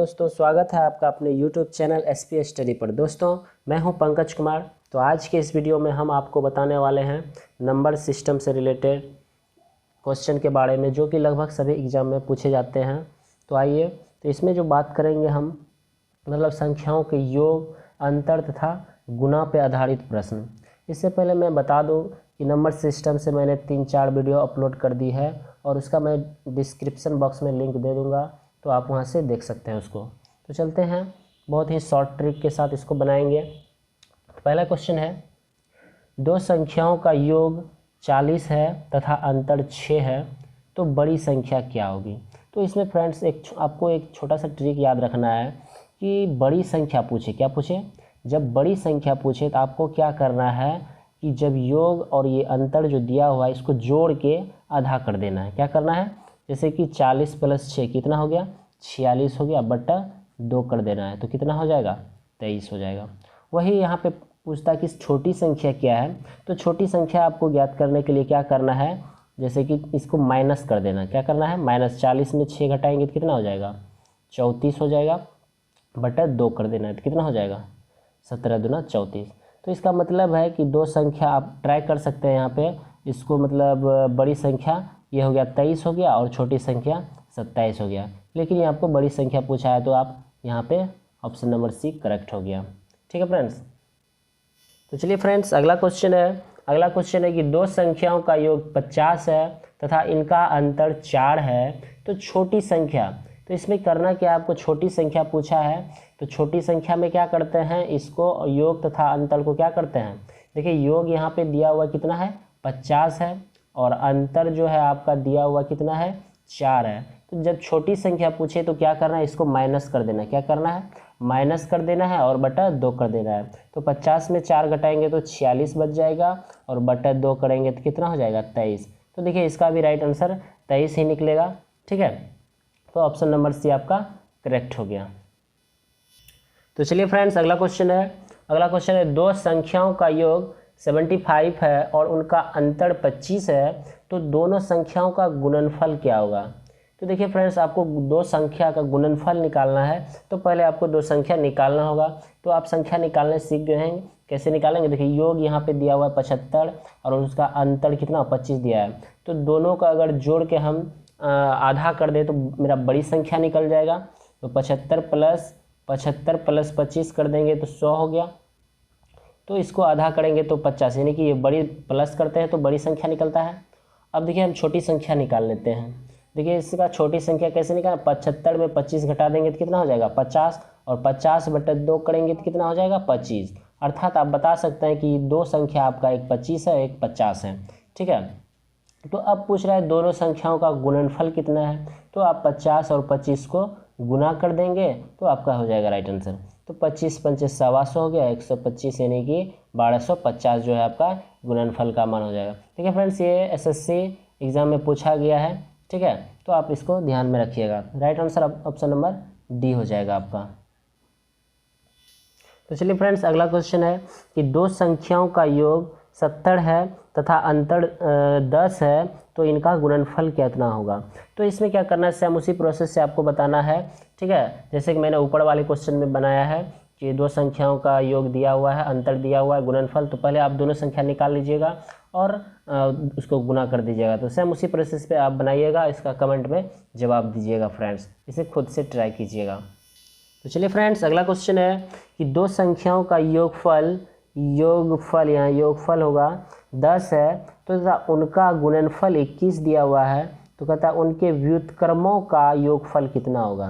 दोस्तों, स्वागत है आपका अपने YouTube चैनल SP स्टडी पर। दोस्तों, मैं हूं पंकज कुमार। तो आज के इस वीडियो में हम आपको बताने वाले हैं नंबर सिस्टम से रिलेटेड क्वेश्चन के बारे में, जो कि लगभग सभी एग्जाम में पूछे जाते हैं। तो आइए, तो इसमें जो बात करेंगे हम मतलब संख्याओं के योग, अंतर तथा गुणा पर आधारित प्रश्न। इससे पहले मैं बता दूँ कि नंबर सिस्टम से मैंने 3-4 वीडियो अपलोड कर दी है और उसका मैं डिस्क्रिप्शन बॉक्स में लिंक दे दूँगा, तो आप वहाँ से देख सकते हैं उसको। तो चलते हैं, बहुत ही शॉर्ट ट्रिक के साथ इसको बनाएंगे। तो पहला क्वेश्चन है, दो संख्याओं का योग 40 है तथा अंतर 6 है, तो बड़ी संख्या क्या होगी। तो इसमें फ्रेंड्स आपको एक छोटा सा ट्रिक याद रखना है कि बड़ी संख्या पूछे, क्या पूछे, जब बड़ी संख्या पूछे तो आपको क्या करना है कि जब योग और ये अंतर जो दिया हुआ है इसको जोड़ के आधा कर देना है। क्या करना है, जैसे कि 40 + 6 कितना हो गया, 46 हो गया, बटा 2 कर देना है, तो कितना हो जाएगा, 23 हो जाएगा। वही यहाँ पे पूछता है कि छोटी संख्या क्या है। तो छोटी संख्या आपको ज्ञात करने के लिए क्या करना है, जैसे कि इसको माइनस कर देना। क्या करना है, -40 में 6 घटाएंगे तो कितना हो जाएगा, 34 हो जाएगा, बटा 2 कर देना है तो कितना हो जाएगा, 17 दूना 34। तो इसका मतलब है कि दो संख्या आप ट्राई कर सकते हैं यहाँ पे इसको, मतलब बड़ी संख्या ये हो गया 23 हो गया और छोटी संख्या 27 हो गया। लेकिन ये आपको बड़ी संख्या पूछा है तो आप यहाँ पे ऑप्शन नंबर सी करेक्ट हो गया। ठीक है फ्रेंड्स। तो चलिए फ्रेंड्स, अगला क्वेश्चन है कि दो संख्याओं का योग 50 है तथा इनका अंतर 4 है, तो छोटी संख्या। तो इसमें करना क्या, आपको छोटी संख्या पूछा है तो छोटी संख्या में क्या करते हैं, इसको योग तथा अंतर को क्या करते हैं। देखिए, योग यहाँ पे दिया हुआ कितना है, 50 है, और अंतर जो है आपका दिया हुआ कितना है, 4 है। तो जब छोटी संख्या पूछे तो क्या करना है, इसको माइनस कर देना है। क्या करना है, माइनस कर देना है और बटा 2 कर देना है। तो 50 में 4 घटाएंगे तो 46 बच जाएगा और बटा 2 करेंगे तो कितना हो जाएगा, 23। तो देखिए इसका भी राइट आंसर 23 ही निकलेगा। ठीक है, तो ऑप्शन नंबर सी आपका करेक्ट हो गया। तो चलिए फ्रेंड्स, अगला क्वेश्चन है दो संख्याओं का योग 75 है और उनका अंतर 25 है, तो दोनों संख्याओं का गुणनफल क्या होगा। तो देखिए फ्रेंड्स, आपको दो संख्या का गुणनफल निकालना है तो पहले आपको दो संख्या निकालना होगा। तो आप संख्या निकालने सीख गए हैं, कैसे निकालेंगे। देखिए, योग यहाँ पे दिया हुआ है 75 और उसका अंतर कितना 25 दिया है, तो दोनों का अगर जोड़ के हम आधा कर दे तो मेरा बड़ी संख्या निकल जाएगा। तो 75 + 25 कर देंगे तो 100 हो गया। तो इसको आधा करेंगे तो 50, यानी कि ये बड़ी प्लस करते हैं तो बड़ी संख्या निकलता है। अब देखिए हम छोटी संख्या निकाल लेते हैं। देखिए इसका छोटी संख्या कैसे निकालें, 75 में 25 घटा देंगे तो कितना हो जाएगा, 50, और 50 बटा 2 करेंगे तो कितना हो जाएगा, 25। अर्थात आप बता सकते हैं कि दो संख्या आपका एक 25 है, एक 50 है। ठीक है, तो अब पूछ रहा है दोनों संख्याओं का गुणनफल कितना है। तो आप 50 और 25 को गुना कर देंगे तो आपका हो जाएगा राइट आंसर। तो 25 × 5 = 125 हो गया, 125 यानी कि 1250 जो है आपका गुणनफल का मान हो जाएगा। ठीक है फ्रेंड्स, ये SSC एग्जाम में पूछा गया है। ठीक है, तो आप इसको ध्यान में रखिएगा। Right answer option number D हो जाएगा आपका। तो चलिए फ्रेंड्स, अगला क्वेश्चन है कि दो संख्याओं का योग 70 है तथा अंतर 10 है, तो इनका गुणनफल कितना होगा। तो इसमें क्या करना है, सेम उसी प्रोसेस से आपको बताना है। ठीक है, जैसे कि मैंने ऊपर वाले क्वेश्चन में बनाया है कि दो संख्याओं का योग दिया हुआ है, अंतर दिया हुआ है, गुणनफल। तो पहले आप दोनों संख्या निकाल लीजिएगा और उसको गुना कर दीजिएगा। तो सेम उसी प्रोसेस पे आप बनाइएगा, इसका कमेंट में जवाब दीजिएगा फ्रेंड्स, इसे खुद से ट्राई कीजिएगा। तो चलिए फ्रेंड्स, अगला क्वेश्चन है कि दो संख्याओं का योगफल यहाँ योगफल होगा 10 है, तो उनका गुणनफल 21 दिया हुआ है, तो कहता है उनके व्युत्क्रमों का योगफल कितना होगा।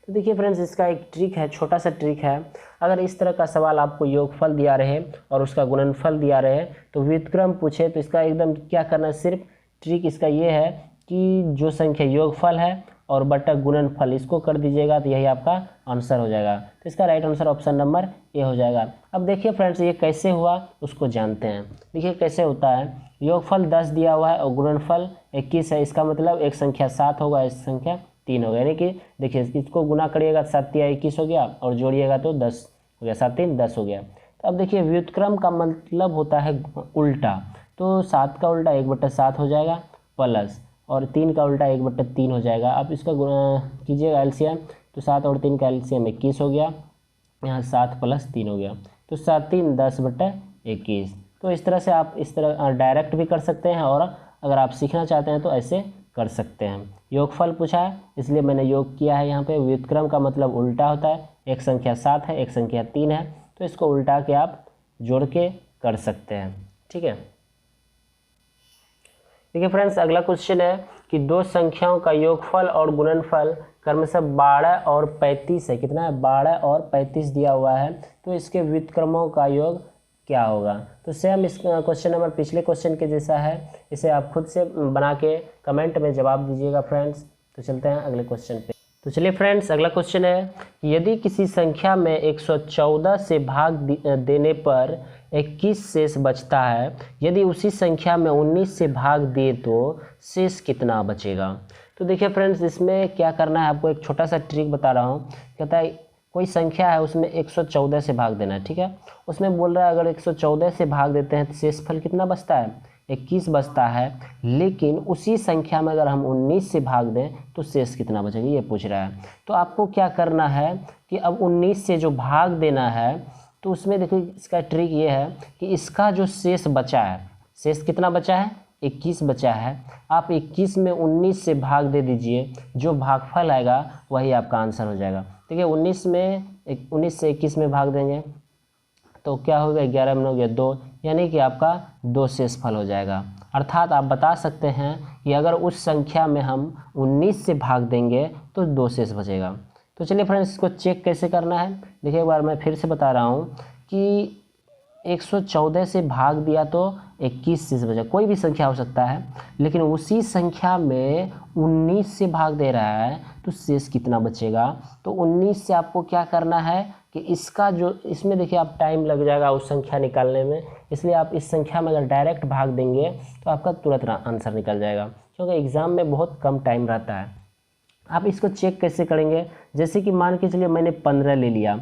तो देखिए फ्रेंड्स, इसका एक ट्रिक है, छोटा सा ट्रिक है। अगर इस तरह का सवाल आपको योगफल दिया रहे और उसका गुणनफल दिया रहे तो व्युत्क्रम पूछे, तो इसका एकदम क्या करना है, सिर्फ ट्रिक इसका ये है कि जो संख्या योगफल है और बटा गुणनफल इसको कर दीजिएगा तो यही आपका आंसर हो जाएगा। तो इसका right answer option number A हो जाएगा। अब देखिए फ्रेंड्स, ये कैसे हुआ उसको जानते हैं। देखिए कैसे होता है, योगफल 10 दिया हुआ है और गुणनफल 21 है, इसका मतलब एक संख्या 7 होगा, एक संख्या 3 होगा। यानी कि देखिए इसको गुना करिएगा 7 × 21 हो गया और जोड़िएगा तो 10 हो गया, 7 × 3 = 10 हो गया। तो अब देखिए व्युत्क्रम का मतलब होता है उल्टा, तो 7 का उल्टा 1/7 हो जाएगा प्लस, और 3 का उल्टा 1/3 हो जाएगा। अब इसका गुणा कीजिएगा एलसीएम, तो 7 और 3 का एलसीएम 21 हो गया, यहाँ 7 + 3 हो गया, तो 7 3 10/21। तो इस तरह से आप इस तरह डायरेक्ट भी कर सकते हैं, और अगर आप सीखना चाहते हैं तो ऐसे कर सकते हैं। योगफल पूछा है इसलिए मैंने योग किया है यहाँ पे। व्युत्क्रम का मतलब उल्टा होता है, एक संख्या 7 है, एक संख्या 3 है, तो इसको उल्टा के आप जोड़ के कर सकते हैं। ठीक है, देखिए फ्रेंड्स, अगला क्वेश्चन है कि दो संख्याओं का योगफल और गुणनफल क्रमशः 12 और 35 है। कितना है? 12 और 35 दिया हुआ है, तो इसके व्युत्क्रमों का योग क्या होगा? तो सेम इस क्वेश्चन नंबर पिछले क्वेश्चन के जैसा है, इसे आप खुद से बना के कमेंट में जवाब दीजिएगा फ्रेंड्स। तो चलते हैं अगले क्वेश्चन पे। तो चलिए फ्रेंड्स, अगला क्वेश्चन है कि यदि किसी संख्या में 114 से भाग देने पर 21 शेष बचता है, यदि उसी संख्या में 19 से भाग दे तो शेष कितना बचेगा? तो देखिए फ्रेंड्स, इसमें क्या करना है आपको, एक छोटा सा ट्रिक बता रहा हूँ। कहता है कोई संख्या है, उसमें 114 से भाग देना है, ठीक है। उसमें बोल रहा है अगर 114 से भाग देते हैं तो शेषफल कितना बचता है? 21 बचता है, लेकिन उसी संख्या में अगर हम 19 से भाग दें तो शेष कितना बचेगा, ये पूछ रहा है। तो आपको क्या करना है कि अब 19 से जो भाग देना है, तो उसमें देखिए इसका ट्रिक ये है कि इसका जो शेष बचा है, शेष कितना बचा है? 21 बचा है। आप 21 में 19 से भाग दे दीजिए, जो भागफल आएगा वही आपका आंसर हो जाएगा। देखिए 19 से 21 में भाग देंगे तो क्या होगा? 11 में हो गया 2, यानी कि आपका 2 शेषफल हो जाएगा। अर्थात आप बता सकते हैं कि अगर उस संख्या में हम 19 से भाग देंगे तो 2 शेष बचेगा। तो चलिए फ्रेंड्स, इसको चेक कैसे करना है देखिए, एक बार मैं फिर से बता रहा हूँ कि 114 से भाग दिया तो 21 शेष बचा। कोई भी संख्या हो सकता है, लेकिन उसी संख्या में 19 से भाग दे रहा है तो शेष कितना बचेगा? तो 19 से आपको क्या करना है कि इसका जो, इसमें देखिए आप टाइम लग जाएगा उस संख्या निकालने में, इसलिए आप इस संख्या में अगर डायरेक्ट भाग देंगे तो आपका तुरंत आंसर निकल जाएगा, क्योंकि एग्ज़ाम में बहुत कम टाइम रहता है। आप इसको चेक कैसे करेंगे? जैसे कि मान के चलिए मैंने 15 ले लिया,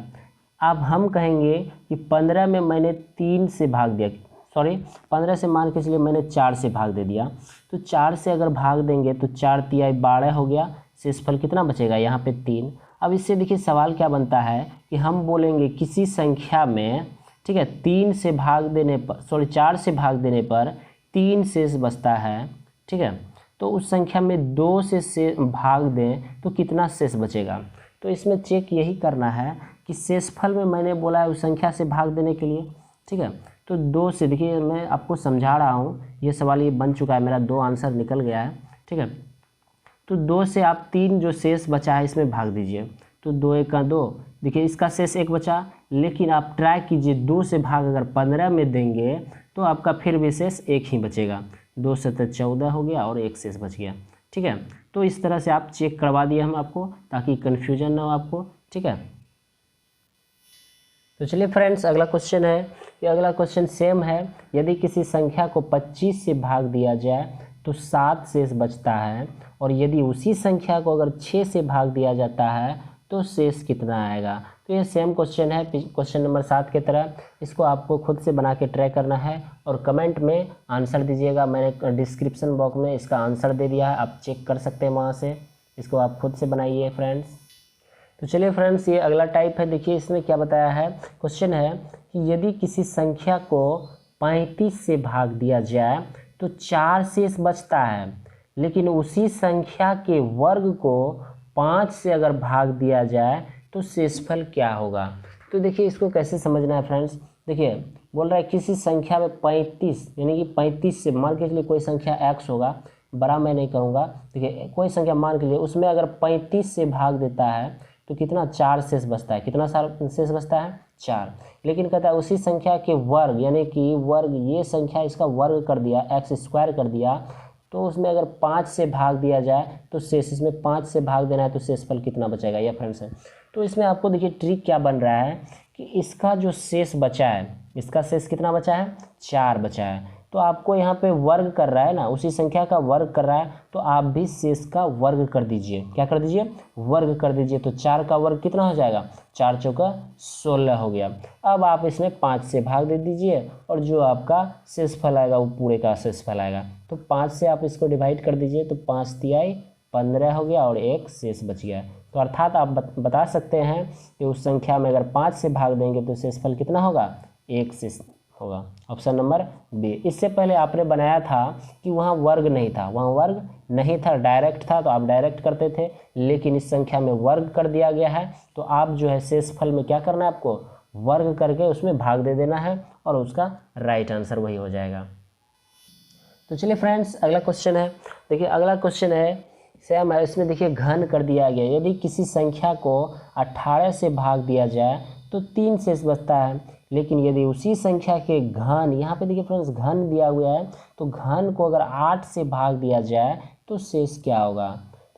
अब हम कहेंगे कि 15 में मैंने 3 से भाग दिया, 15 से मान के चलिए मैंने 4 से भाग दे दिया, तो 4 से अगर भाग देंगे तो 4 तिहाई 12 हो गया, शेषफल कितना बचेगा? यहाँ पे 3। अब इससे देखिए सवाल क्या बनता है कि हम बोलेंगे किसी संख्या में, ठीक है, 3 से भाग देने पर 4 से भाग देने पर 3 शेष बचता है, ठीक है, तो उस संख्या में 2 से भाग दें तो कितना शेष बचेगा? तो इसमें चेक यही करना है कि शेषफल में मैंने बोला है उस संख्या से भाग देने के लिए, ठीक है। तो 2 से, देखिए मैं आपको समझा रहा हूँ, ये सवाल ये बन चुका है मेरा, 2 आंसर निकल गया है, ठीक है। तो 2 से आप 3 जो शेष बचा है इसमें भाग दीजिए, तो 2 1 का 2, देखिए इसका शेष 1 बचा, लेकिन आप ट्राई कीजिए 2 से भाग अगर 15 में देंगे तो आपका फिर भी शेष 1 ही बचेगा। 2 से 14 हो गया और 1 शेष बच गया, ठीक है। तो इस तरह से आप चेक करवा दिए हम आपको, ताकि कन्फ्यूजन ना हो आपको, ठीक है। तो चलिए फ्रेंड्स, अगला क्वेश्चन है कि अगला क्वेश्चन सेम है। यदि किसी संख्या को 25 से भाग दिया जाए तो 7 शेष बचता है, और यदि उसी संख्या को अगर 6 से भाग दिया जाता है तो शेष कितना आएगा? तो ये सेम क्वेश्चन है क्वेश्चन नंबर 7 की तरह। इसको आपको खुद से बना के ट्राई करना है और कमेंट में आंसर दीजिएगा। मैंने डिस्क्रिप्शन बॉक्स में इसका आंसर दे दिया है, आप चेक कर सकते हैं वहाँ से। इसको आप खुद से बनाइए फ्रेंड्स। तो चलिए फ्रेंड्स, ये अगला टाइप है। देखिए इसमें क्या बताया है, क्वेश्चन है कि यदि किसी संख्या को 35 से भाग दिया जाए तो 4 शेष बचता है, लेकिन उसी संख्या के वर्ग को 5 से अगर भाग दिया जाए तो शेषफल क्या होगा? तो देखिए इसको कैसे समझना है फ्रेंड्स। देखिए बोल रहा है किसी संख्या में 35, यानी कि 35 से, मान के चलिए कोई संख्या x होगा, बड़ा मैं नहीं करूँगा। देखिए कोई संख्या मान के लिए, उसमें अगर 35 से भाग देता है तो कितना? 4 शेष बचता है। कितना शेष बचता है? 4। लेकिन कहता है उसी संख्या के वर्ग, यानी कि वर्ग, ये संख्या इसका वर्ग कर दिया, x² कर दिया, तो उसमें अगर 5 से भाग दिया जाए तो शेष, इसमें 5 से भाग देना है तो शेषफल कितना बचेगा? ये फ्रेंड्स है। तो इसमें आपको देखिए ट्रिक क्या बन रहा है कि इसका जो शेष बचा है, इसका शेष कितना बचा है? 4 बचा है। तो आपको यहाँ पे वर्ग कर रहा है ना, उसी संख्या का वर्ग कर रहा है, तो आप भी शेष का वर्ग कर दीजिए। क्या कर दीजिए? वर्ग कर दीजिए। तो 4 का वर्ग कितना हो जाएगा? 4 चौका 16 हो गया। अब आप इसमें 5 से भाग दे दीजिए और जो आपका शेषफल आएगा वो पूरे का शेषफल आएगा। तो 5 से आप इसको डिवाइड कर दीजिए, तो 5 तिहाई 15 हो गया और 1 शेष बच गया। तो अर्थात आप बता सकते हैं कि उस संख्या में अगर 5 से भाग देंगे तो शेषफल कितना होगा, 1 से होगा। Option number B. इससे पहले आपने बनाया था कि वहाँ वर्ग नहीं था, वहाँ वर्ग नहीं था, डायरेक्ट था, तो आप डायरेक्ट करते थे, लेकिन इस संख्या में वर्ग कर दिया गया है, तो आप जो है शेषफल में क्या करना है, आपको वर्ग करके उसमें भाग दे देना है और उसका राइट आंसर वही हो जाएगा। तो चलिए फ्रेंड्स, अगला क्वेश्चन है। देखिए अगला क्वेश्चन है सेम है, इसमें देखिए घन कर दिया गया। यदि किसी संख्या को 18 से भाग दिया जाए तो 3 शेष बचता है, लेकिन यदि उसी संख्या के घन, यहाँ पे देखिए फ्रेंड्स घन दिया हुआ है, तो घन को अगर 8 से भाग दिया जाए तो शेष क्या होगा।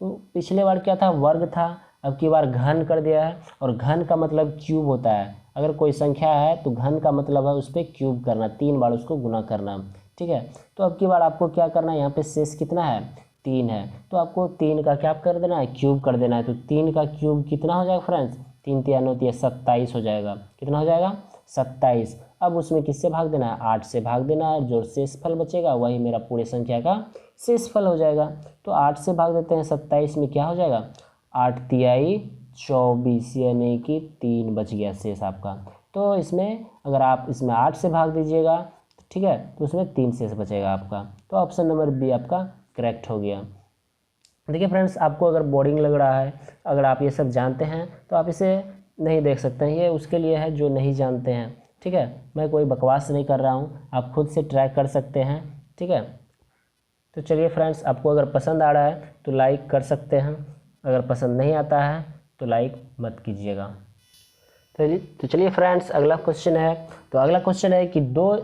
तो पिछले बार क्या था, वर्ग था, अब की बार घन कर दिया है, और घन का मतलब क्यूब होता है। अगर कोई संख्या है तो घन का मतलब है उस पर क्यूब करना, 3 बार उसको गुना करना, ठीक है। तो अब की बार आपको क्या करना है, यहाँ पे शेष कितना है, 3 है, तो आपको 3 का क्या कर देना है, क्यूब कर देना है। तो 3 का क्यूब कितना हो जाएगा फ्रेंड्स, 3 3 9 27 हो जाएगा। कितना हो जाएगा, 27। अब उसमें किससे भाग देना है, 8 से भाग देना है। जो शेषफल बचेगा वही मेरा पूरे संख्या का शेषफल हो जाएगा। तो 8 से भाग देते हैं, 27 में क्या हो जाएगा, 8 तिहाई 24, यानी कि 3 बच गया शेष आपका। तो इसमें अगर आप इसमें 8 से भाग दीजिएगा, ठीक है, तो उसमें 3 शेष बचेगा आपका। तो ऑप्शन नंबर बी आपका करेक्ट हो गया। देखिए फ्रेंड्स, आपको अगर बोरिंग लग रहा है, अगर आप ये सब जानते हैं तो आप इसे नहीं देख सकते हैं, ये उसके लिए है जो नहीं जानते हैं, ठीक है। मैं कोई बकवास नहीं कर रहा हूँ, आप खुद से ट्राई कर सकते हैं, ठीक है। तो चलिए फ्रेंड्स, आपको अगर पसंद आ रहा है तो लाइक कर सकते हैं, अगर पसंद नहीं आता है तो लाइक मत कीजिएगा। तो चलिए फ्रेंड्स, अगला क्वेश्चन है। तो अगला क्वेश्चन है कि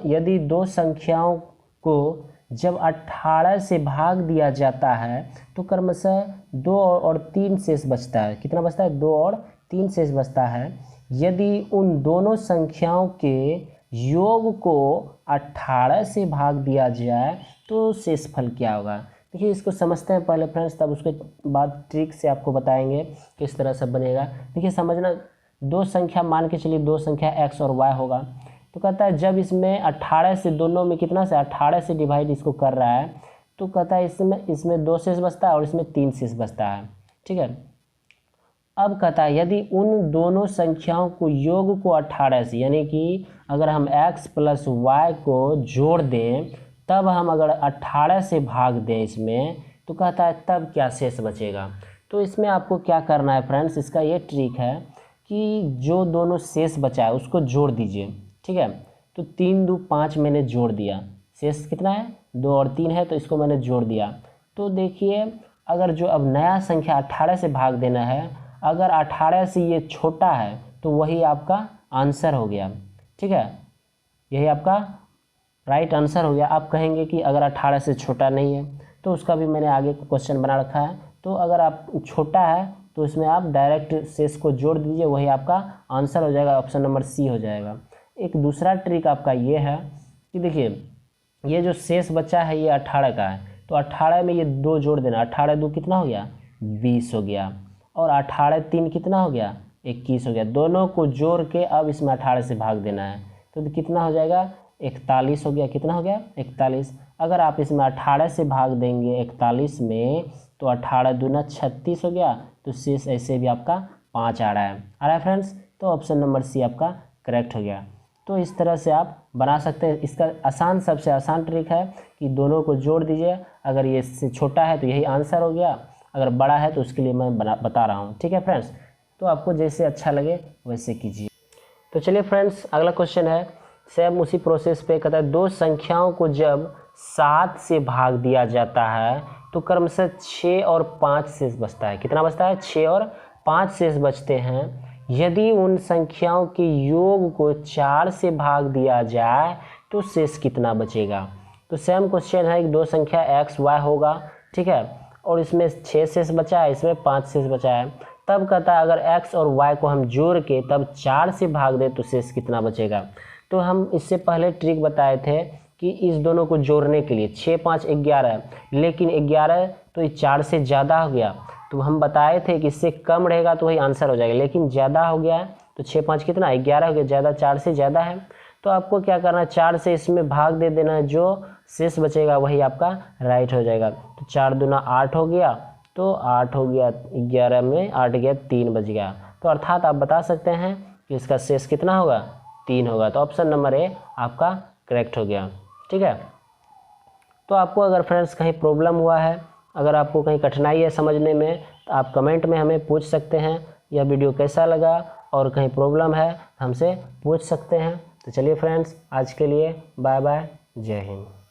यदि दो संख्याओं को जब 18 से भाग दिया जाता है तो क्रमशः 2 और 3 शेष बचता है। कितना बचता है, 2 और 3 शेष बचता है। यदि उन दोनों संख्याओं के योग को 18 से भाग दिया जाए तो शेषफल क्या होगा। देखिए इसको समझते हैं पहले फ्रेंड्स, तब उसके बाद ट्रिक से आपको बताएंगे किस तरह से बनेगा। देखिए समझना, दो संख्या मान के चलिए, दो संख्या x और y होगा। तो कहता है जब इसमें 18 से, दोनों में कितना से 18 से डिवाइड इसको कर रहा है, तो कहता है इसमें 2 शेष बचता है और इसमें 3 शेष बचता है, ठीक है। अब कहता है यदि उन दोनों संख्याओं को योग को 18 से, यानी कि अगर हम x प्लस y को जोड़ दें, तब हम अगर 18 से भाग दें इसमें, तो कहता है तब क्या शेष बचेगा। तो इसमें आपको क्या करना है फ्रेंड्स, इसका ये ट्रिक है कि जो दोनों शेष बचा है उसको जोड़ दीजिए, ठीक है। तो 3 2 5 मैंने जोड़ दिया, शेष कितना है, 2 और 3 है, तो इसको मैंने जोड़ दिया। तो देखिए अगर जो अब नया संख्या 18 से भाग देना है, अगर 18 से ये छोटा है तो वही आपका आंसर हो गया, ठीक है, यही आपका राइट आंसर हो गया। आप कहेंगे कि अगर 18 से छोटा नहीं है, तो उसका भी मैंने आगे क्वेश्चन बना रखा है। तो अगर आप छोटा है तो इसमें आप डायरेक्ट शेष को जोड़ दीजिए, वही आपका आंसर हो जाएगा, ऑप्शन नंबर सी हो जाएगा। एक दूसरा ट्रिक आपका ये है कि देखिए ये जो शेष बचा है ये 18 का है, तो 18 में ये 2 जोड़ देना, 18 2 कितना हो गया, 20 हो गया, और 18 3 कितना हो गया, 21 हो गया। दोनों को जोड़ के अब इसमें 18 से भाग देना है, तो कितना हो जाएगा, 41 हो गया। कितना हो गया, 41। अगर आप इसमें 18 से भाग देंगे 41 में, तो 18 दूना 36 हो गया, तो शेष ऐसे भी आपका 5 आ रहा है फ्रेंड्स। तो ऑप्शन नंबर सी आपका करेक्ट हो गया। तो इस तरह से आप बना सकते हैं। इसका आसान, सबसे आसान ट्रिक है कि दोनों को जोड़ दीजिए, अगर ये से छोटा है तो यही आंसर हो गया, अगर बड़ा है तो उसके लिए मैं बता रहा हूँ, ठीक है फ्रेंड्स। तो आपको जैसे अच्छा लगे वैसे कीजिए। तो चलिए फ्रेंड्स, अगला क्वेश्चन है सेम उसी प्रोसेस पे। कहता है दो संख्याओं को जब 7 से भाग दिया जाता है तो क्रमशः 6 और 5 शेष बचता है। कितना बचता है, 6 और 5 शेष बचते हैं। यदि उन संख्याओं के योग को 4 से भाग दिया जाए तो शेष कितना बचेगा। तो सेम क्वेश्चन है, दो संख्या x y होगा, ठीक है, और इसमें 6 शेष बचा है, इसमें 5 शेष बचा है। तब कहता है अगर x और y को हम जोड़ के तब 4 से भाग दे तो शेष कितना बचेगा। तो हम इससे पहले ट्रिक बताए थे कि इस दोनों को जोड़ने के लिए 6 5 11 है, लेकिन 11 तो ये 4 से ज़्यादा हो गया, तो हम बताए थे कि इससे कम रहेगा तो वही आंसर हो जाएगा, लेकिन ज़्यादा हो गया है तो 6 5 कितना 11 हो गया, ज़्यादा 4 से ज़्यादा है। तो आपको क्या करना है, 4 से इसमें भाग दे देना है, जो शेष बचेगा वही आपका राइट हो जाएगा। तो 4 दूना 8 हो गया, तो 8 हो गया, 11 में 8 गया 3 बज गया। तो अर्थात आप बता सकते हैं कि इसका शेष कितना होगा, 3 होगा। तो ऑप्शन नंबर ए आपका करेक्ट हो गया। ठीक है, तो आपको अगर फ्रेंड्स कहीं प्रॉब्लम हुआ है, अगर आपको कहीं कठिनाई है समझने में, तो आप कमेंट में हमें पूछ सकते हैं यह वीडियो कैसा लगा, और कहीं प्रॉब्लम है हमसे पूछ सकते हैं। तो चलिए फ्रेंड्स, आज के लिए बाय बाय, जय हिंद।